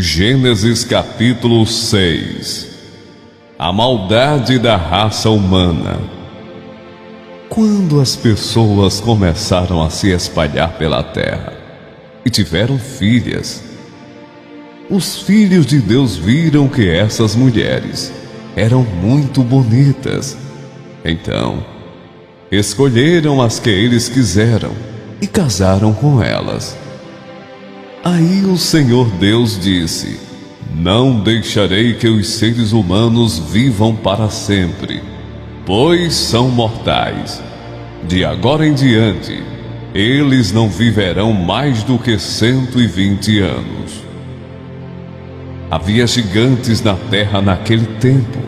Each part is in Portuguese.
Gênesis capítulo 6. A maldade da raça humana. Quando as pessoas começaram a se espalhar pela terra e tiveram filhas, os filhos de Deus viram que essas mulheres eram muito bonitas. Então, escolheram as que eles quiseram e casaram com elas. Aí o Senhor Deus disse: Não deixarei que os seres humanos vivam para sempre, pois são mortais. De agora em diante, eles não viverão mais do que 120 anos. Havia gigantes na terra naquele tempo,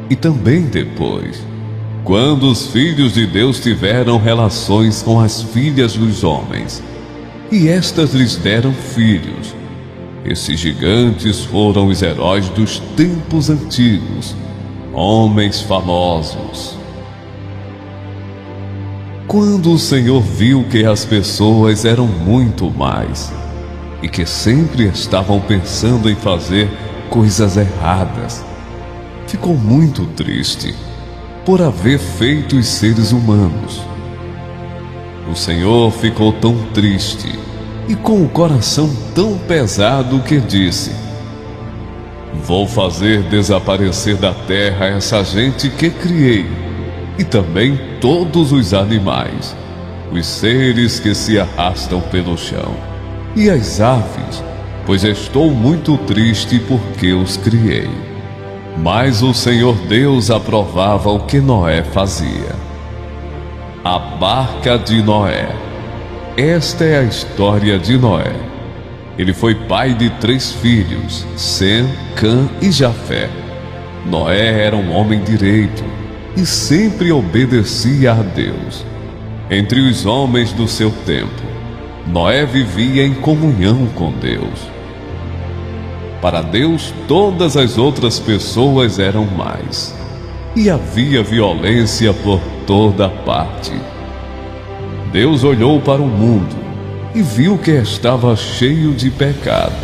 e também depois, quando os filhos de Deus tiveram relações com as filhas dos homens, e estas lhes deram filhos. Esses gigantes foram os heróis dos tempos antigos, homens famosos. Quando o Senhor viu que as pessoas eram muito mais, e que sempre estavam pensando em fazer coisas erradas, ficou muito triste por haver feito os seres humanos. O Senhor ficou tão triste e com o coração tão pesado que disse: Vou fazer desaparecer da terra essa gente que criei, e também todos os animais, os seres que se arrastam pelo chão, e as aves, pois estou muito triste porque os criei. Mas o Senhor Deus aprovava o que Noé fazia. A barca de Noé. Esta é a história de Noé. Ele foi pai de 3 filhos, Sem, Cã e Jafé. Noé era um homem direito e sempre obedecia a Deus. Entre os homens do seu tempo, Noé vivia em comunhão com Deus. Para Deus, todas as outras pessoas eram mais, e havia violência por toda parte. Deus olhou para o mundo e viu que estava cheio de pecado,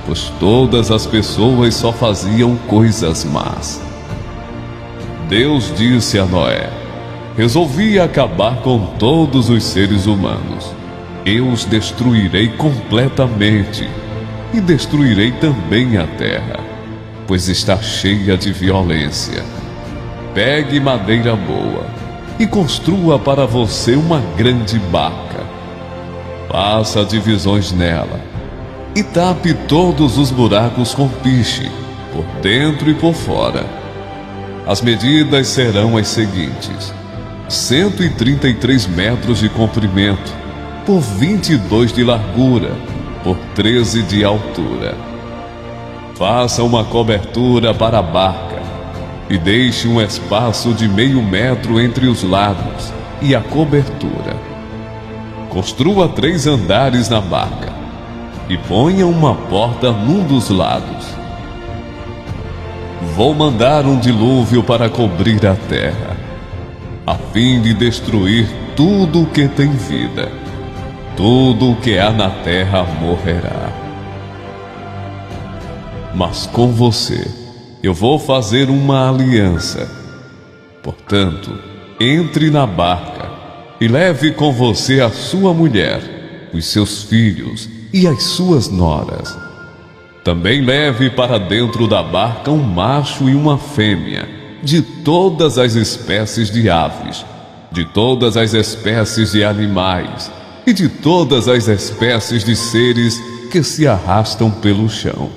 pois todas as pessoas só faziam coisas más. Deus disse a Noé: Resolvi acabar com todos os seres humanos. Eu os destruirei completamente, e destruirei também a terra, pois está cheia de violência. Pegue madeira boa e construa para você uma grande barca. Faça divisões nela e tape todos os buracos com piche, por dentro e por fora. As medidas serão as seguintes: 133 metros de comprimento, por 22 de largura, por 13 de altura. Faça uma cobertura para a barca e deixe um espaço de meio metro entre os lados e a cobertura. Construa 3 andares na barca e ponha uma porta num dos lados. Vou mandar um dilúvio para cobrir a terra, a fim de destruir tudo o que tem vida. Tudo o que há na terra morrerá. Mas com você eu vou fazer uma aliança. Portanto, entre na barca e leve com você a sua mulher, os seus filhos e as suas noras. Também leve para dentro da barca um macho e uma fêmea, de todas as espécies de aves, de todas as espécies de animais e de todas as espécies de seres que se arrastam pelo chão,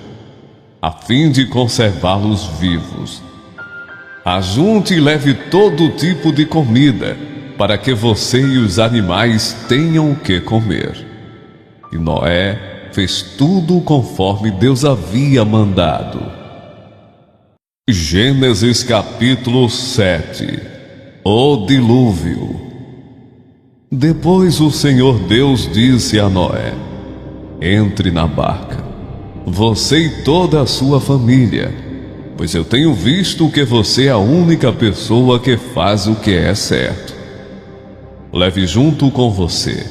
a fim de conservá-los vivos. Ajunte e leve todo tipo de comida, para que você e os animais tenham o que comer. E Noé fez tudo conforme Deus havia mandado. Gênesis capítulo 7. O dilúvio. Depois o Senhor Deus disse a Noé: Entre na barca, você e toda a sua família, pois eu tenho visto que você é a única pessoa que faz o que é certo. Leve junto com você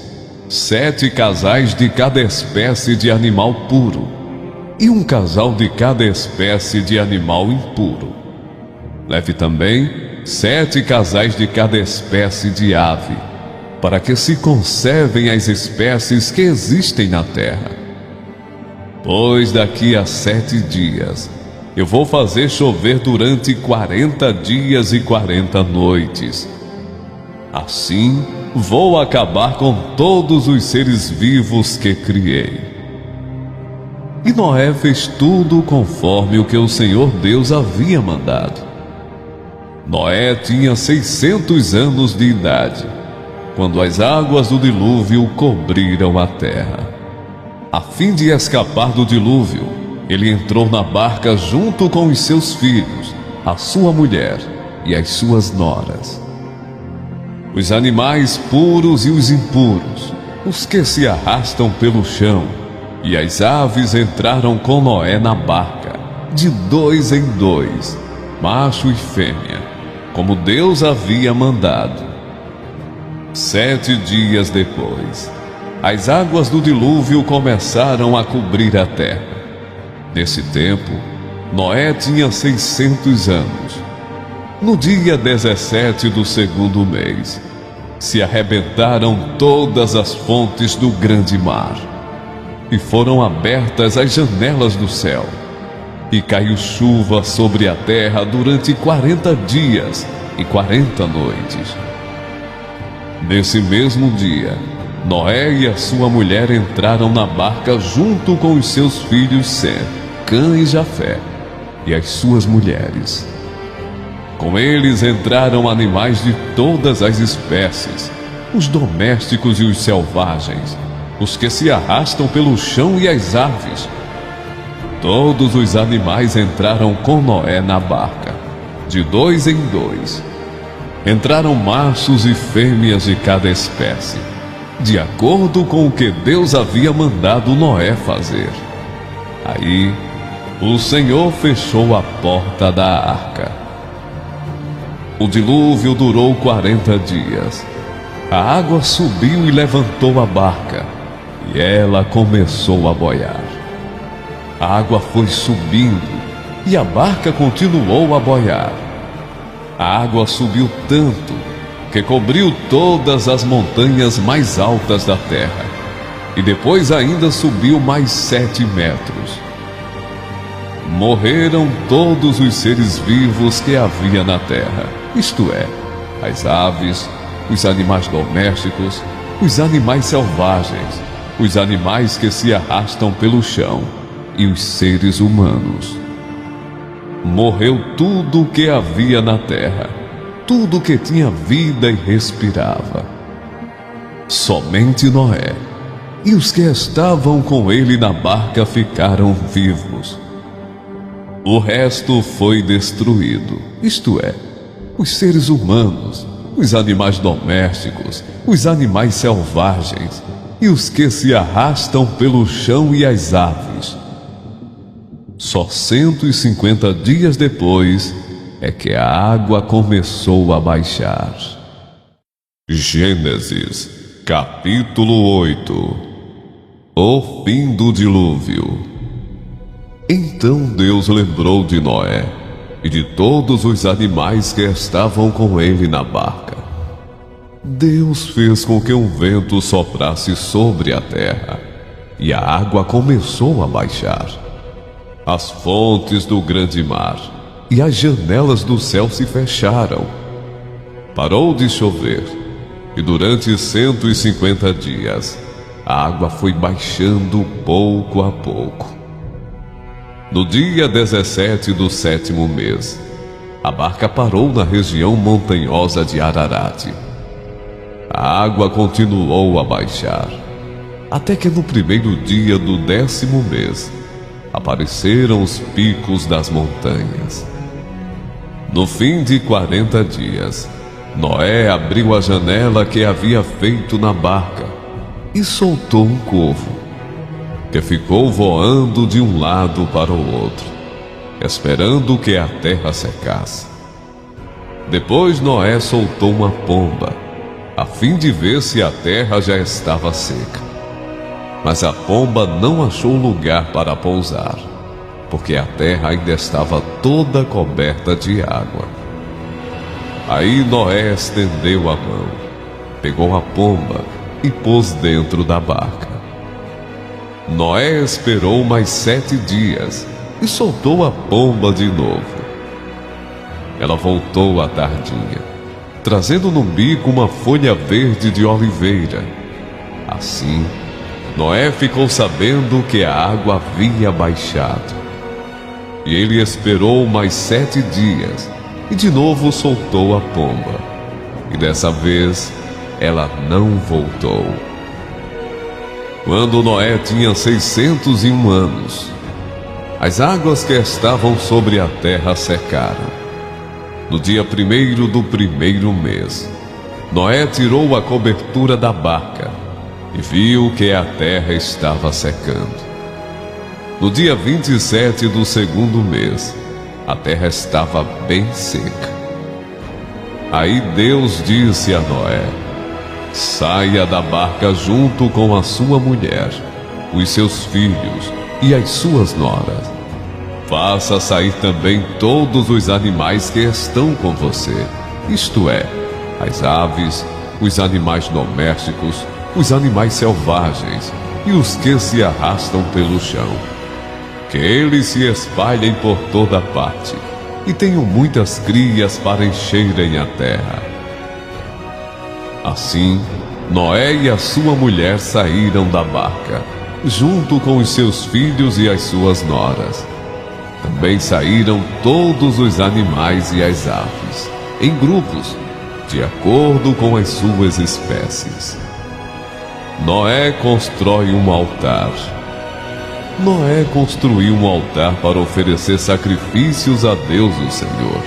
7 casais de cada espécie de animal puro, e um casal de cada espécie de animal impuro. Leve também 7 casais de cada espécie de ave, para que se conservem as espécies que existem na terra. Pois daqui a 7 dias eu vou fazer chover durante 40 dias e 40 noites. Assim vou acabar com todos os seres vivos que criei. E Noé fez tudo conforme o que o Senhor Deus havia mandado. Noé tinha 600 anos de idade, quando as águas do dilúvio cobriram a terra. A fim de escapar do dilúvio, ele entrou na barca junto com os seus filhos, a sua mulher e as suas noras. Os animais puros e os impuros, os que se arrastam pelo chão, e as aves entraram com Noé na barca, de 2 em 2, macho e fêmea, como Deus havia mandado. 7 dias depois, as águas do dilúvio começaram a cobrir a terra. Nesse tempo, Noé tinha 600 anos. No dia 17 do 2º mês, se arrebentaram todas as fontes do grande mar, e foram abertas as janelas do céu, e caiu chuva sobre a terra durante 40 dias e 40 noites. Nesse mesmo dia, Noé e a sua mulher entraram na barca junto com os seus filhos Sem, Cã e Jafé, e as suas mulheres. Com eles entraram animais de todas as espécies, os domésticos e os selvagens, os que se arrastam pelo chão e as aves. Todos os animais entraram com Noé na barca, de 2 em 2. Entraram machos e fêmeas de cada espécie, de acordo com o que Deus havia mandado Noé fazer. Aí, o Senhor fechou a porta da arca. O dilúvio durou 40 dias. A água subiu e levantou a barca, e ela começou a boiar. A água foi subindo, e a barca continuou a boiar. A água subiu tanto que cobriu todas as montanhas mais altas da terra, e depois ainda subiu mais 7 metros. Morreram todos os seres vivos que havia na terra, isto é, as aves, os animais domésticos, os animais selvagens, os animais que se arrastam pelo chão e os seres humanos. Morreu tudo o que havia na terra, tudo que tinha vida e respirava. Somente Noé e os que estavam com ele na barca ficaram vivos. O resto foi destruído, isto é, os seres humanos, os animais domésticos, os animais selvagens e os que se arrastam pelo chão e as aves. Só 150 dias depois é que a água começou a baixar. Gênesis, capítulo 8. O fim do dilúvio. Então Deus lembrou de Noé e de todos os animais que estavam com ele na barca. Deus fez com que um vento soprasse sobre a terra, e a água começou a baixar. As fontes do grande mar e as janelas do céu se fecharam. Parou de chover, e durante 150 dias, a água foi baixando pouco a pouco. No dia 17 do 7º mês, a barca parou na região montanhosa de Ararat. A água continuou a baixar, até que no primeiro dia do 10º mês, apareceram os picos das montanhas. No fim de 40 dias, Noé abriu a janela que havia feito na barca e soltou um corvo, que ficou voando de um lado para o outro, esperando que a terra secasse. Depois Noé soltou uma pomba, a fim de ver se a terra já estava seca. Mas a pomba não achou lugar para pousar. porque a terra ainda estava toda coberta de água. Aí Noé estendeu a mão, pegou a pomba e pôs dentro da barca. Noé esperou mais 7 dias e soltou a pomba de novo. Ela voltou à tardinha, trazendo no bico uma folha verde de oliveira. Assim, Noé ficou sabendo que a água havia baixado. E ele esperou mais 7 dias e de novo soltou a pomba. E dessa vez, ela não voltou. Quando Noé tinha 601 anos, as águas que estavam sobre a terra secaram. No dia 1º do 1º mês, Noé tirou a cobertura da barca e viu que a terra estava secando. No dia 27 do 2º mês, a terra estava bem seca. Aí Deus disse a Noé: saia da barca junto com a sua mulher, os seus filhos e as suas noras. Faça sair também todos os animais que estão com você, isto é, as aves, os animais domésticos, os animais selvagens e os que se arrastam pelo chão. Que eles se espalhem por toda parte e tenham muitas crias para encherem a terra. Assim, Noé e a sua mulher saíram da barca, junto com os seus filhos e as suas noras. Também saíram todos os animais e as aves, em grupos, de acordo com as suas espécies. Noé constrói um altar. Noé construiu um altar para oferecer sacrifícios a Deus o Senhor.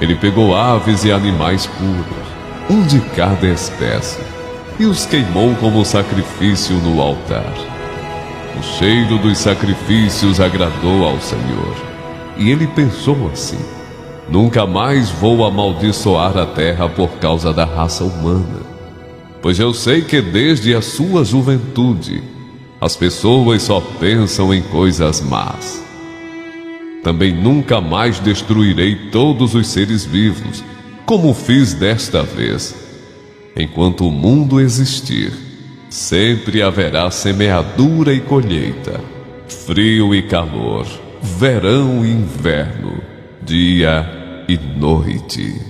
Ele pegou aves e animais puros, um de cada espécie, e os queimou como sacrifício no altar. O cheiro dos sacrifícios agradou ao Senhor, e ele pensou assim: nunca mais vou amaldiçoar a terra por causa da raça humana, pois eu sei que desde a sua juventude as pessoas só pensam em coisas más. Também nunca mais destruirei todos os seres vivos, como fiz desta vez. Enquanto o mundo existir, sempre haverá semeadura e colheita, frio e calor, verão e inverno, dia e noite.